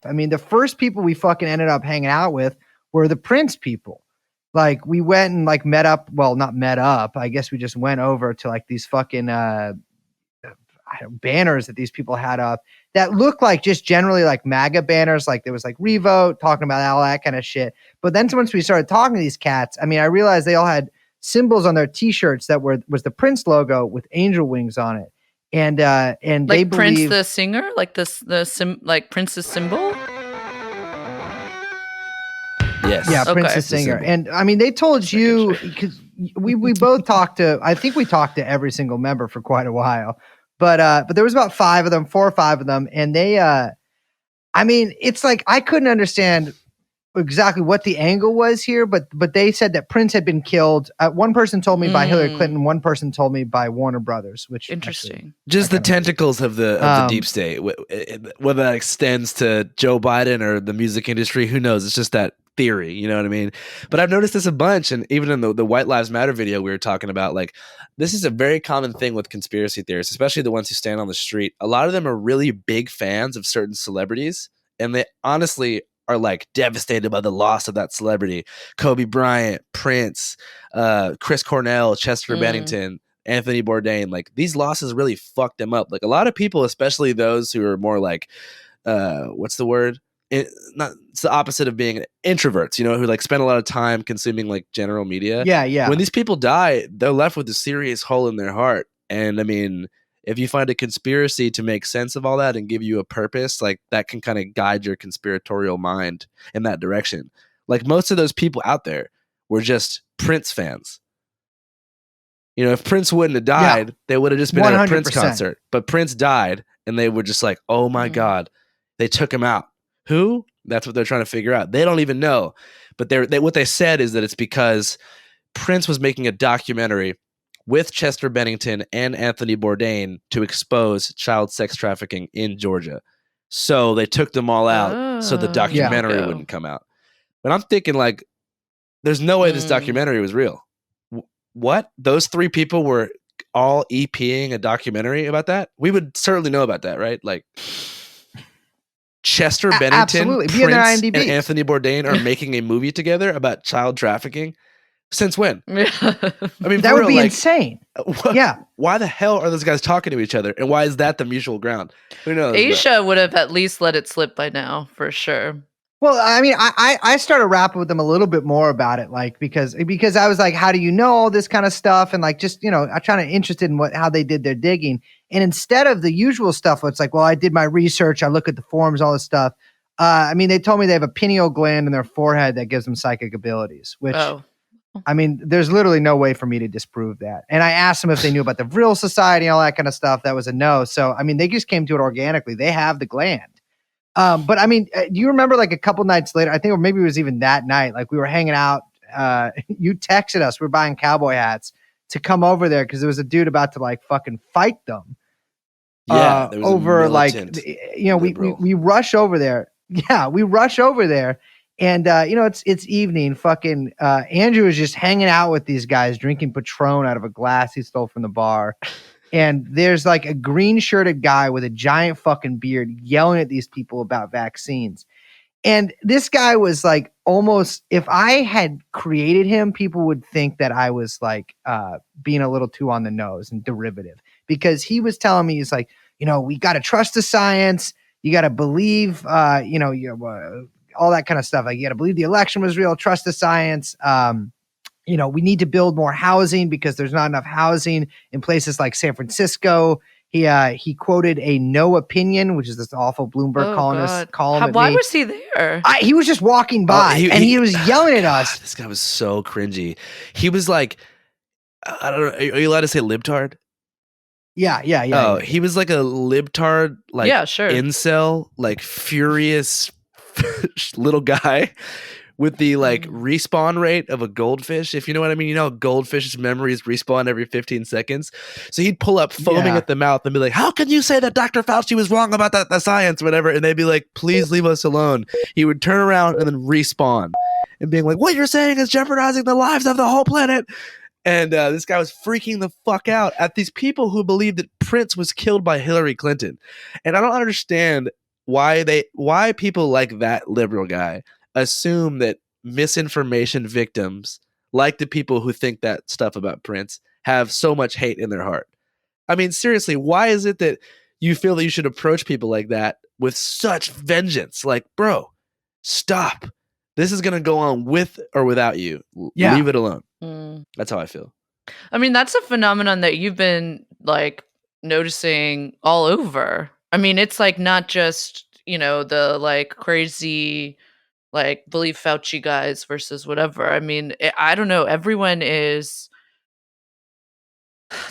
I mean, the first people we fucking ended up hanging out with were the Prince people. Like, we went and like met up. Well, not met up. I guess we just went over to like these fucking banners that these people had up that looked like just generally like MAGA banners. Like there was like Revote talking about all that kind of shit. But then once we started talking to these cats, I mean, I realized they all had symbols on their T-shirts that was the Prince logo with angel wings on it. And Like they Prince believe the singer, like like Prince's symbol. Yes. Yeah, Prince Okay. the singer. And I mean, they told you because we both talked to. I think we talked to every single member for quite a while, but there was about 5 of them, 4 or 5 of them, and they. I mean, it's like I couldn't understand exactly what the angle was here, but they said that Prince had been killed. One person told me by Hillary Clinton. One person told me by Warner Brothers. Which interesting. Actually, just the tentacles of the deep state. Whether that extends to Joe Biden or the music industry, who knows? It's just that theory, you know what I mean? But I've noticed this a bunch, and even in the White Lives Matter video we were talking about, like this is a very common thing with conspiracy theorists, especially the ones who stand on the street. A lot of them are really big fans of certain celebrities, and they honestly are like devastated by the loss of that celebrity. Kobe Bryant, Prince, Chris Cornell, Chester Bennington, Anthony Bourdain. Like these losses really fucked them up. Like a lot of people, especially those who are more like, what's the word? It's the opposite of being introverts, you know, who like spend a lot of time consuming like general media. Yeah. When these people die, they're left with a serious hole in their heart. And I mean, if you find a conspiracy to make sense of all that and give you a purpose, like that can kind of guide your conspiratorial mind in that direction. Like most of those people out there were just Prince fans. You know, if Prince wouldn't have died, they would have just been at a Prince concert. But Prince died, and they were just like, oh my God, they took him out. Who? That's what they're trying to figure out. They don't even know. But what they said is that it's because Prince was making a documentary with Chester Bennington and Anthony Bourdain to expose child sex trafficking in Georgia. So they took them all out so the documentary wouldn't come out. But I'm thinking like, there's no way this documentary was real. What? Those 3 people were all EPing a documentary about that? We would certainly know about that, right? Like Chester Bennington, Prince, and Anthony Bourdain are making a movie together about child trafficking. Since when? I mean, that would be insane. Yeah. Why the hell are those guys talking to each other? And why is that the mutual ground? Who knows? Asia would have at least let it slip by now, for sure. Well, I mean, I started rapping with them a little bit more about it, like because I was like, how do you know all this kind of stuff? And like, just, you know, I'm trying to interested in how they did their digging. And instead of the usual stuff, where it's like, well, I did my research, I look at the forums, all this stuff. I mean, they told me they have a pineal gland in their forehead that gives them psychic abilities, which, I mean, there's literally no way for me to disprove that. And I asked them if they knew about the Vril Society and all that kind of stuff. That was a no. So, I mean, they just came to it organically. They have the gland. But I mean, do you remember like a couple nights later, I think, or maybe it was even that night, like we were hanging out, you texted us, we were buying cowboy hats to come over there because there was a dude about to like fucking fight them. Yeah, there was over like, you know, we rush over there. Yeah, we rush over there. And, you know, it's evening. Fucking Andrew is just hanging out with these guys, drinking Patron out of a glass he stole from the bar. And there's like a green shirted guy with a giant fucking beard yelling at these people about vaccines. And this guy was like almost, if I had created him, people would think that I was like being a little too on the nose and derivative, because he was telling me, he's like, you know, we got to trust the science. You got to believe, you know, all that kind of stuff. Like you got to believe the election was real, trust the science. You know, we need to build more housing because there's not enough housing in places like San Francisco. He quoted a No Opinion, which is this awful Bloomberg column. Why was he there? He was just walking by and he was yelling at us. This guy was so cringy. He was like, I don't know. Are you allowed to say libtard? Yeah. Oh, he was like a libtard, like incel, like furious little guy with the like respawn rate of a goldfish, if you know what I mean. You know, goldfish's memories respawn every 15 seconds. So he'd pull up foaming at the mouth and be like, how can you say that Dr. Fauci was wrong about the science, whatever? And they'd be like, please leave us alone. He would turn around and then respawn and being like, what you're saying is jeopardizing the lives of the whole planet. And this guy was freaking the fuck out at these people who believed that Prince was killed by Hillary Clinton. And I don't understand why people like that liberal guy assume that misinformation victims, like the people who think that stuff about Prince, have so much hate in their heart. I mean, seriously, why is it that you feel that you should approach people like that with such vengeance? Like, bro, stop. This is going to go on with or without you. Yeah. Leave it alone. That's how I feel. I mean, that's a phenomenon that you've been like noticing all over. I mean, it's like not just, the like crazy, like believe Fauci guys versus whatever. I mean, I don't know. Everyone is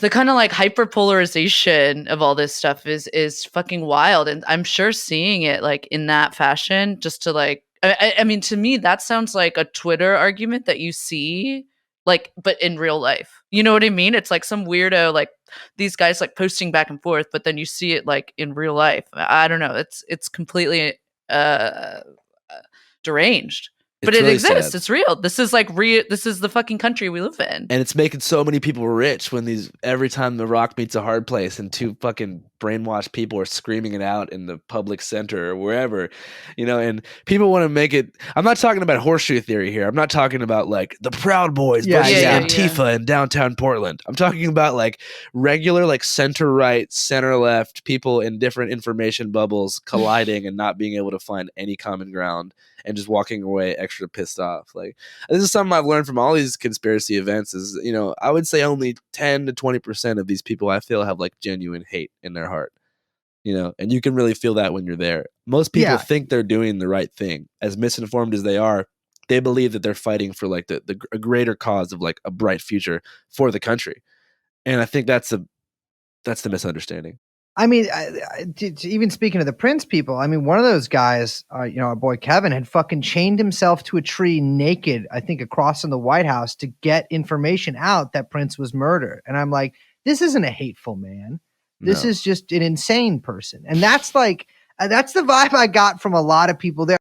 the kind of like hyper-polarization of all this stuff is fucking wild. And I'm sure seeing it like in that fashion just to like, I mean, to me, that sounds like a Twitter argument that you see like, but in real life, you know what I mean? It's like some weirdo, like these guys like posting back and forth, but then you see it like in real life. I don't know. It's completely deranged. But it really exists. sad. It's real. This is like this is the fucking country we live in. And it's making so many people rich when every time the rock meets a hard place and two fucking brainwashed people are screaming it out in the public center or wherever, and people want to make it. I'm not talking about horseshoe theory here. I'm not talking about like the Proud Boys versus Antifa in downtown Portland. I'm talking about like regular, like center right, center left people in different information bubbles colliding and not being able to find any common ground and just walking away extra pissed off. Like, this is something I've learned from all these conspiracy events is, I would say only 10 to 20% of these people I feel have like genuine hate in their heart, and you can really feel that when you're there. Most people think they're doing the right thing. As misinformed as they are, they believe that they're fighting for like a greater cause of like a bright future for the country. And I think that's the misunderstanding. I mean, even speaking of the Prince people, I mean, one of those guys, our boy Kevin, had fucking chained himself to a tree naked, I think, across from the White House to get information out that Prince was murdered. And I'm like, this isn't a hateful man. This is just an insane person. And that's like, that's the vibe I got from a lot of people there.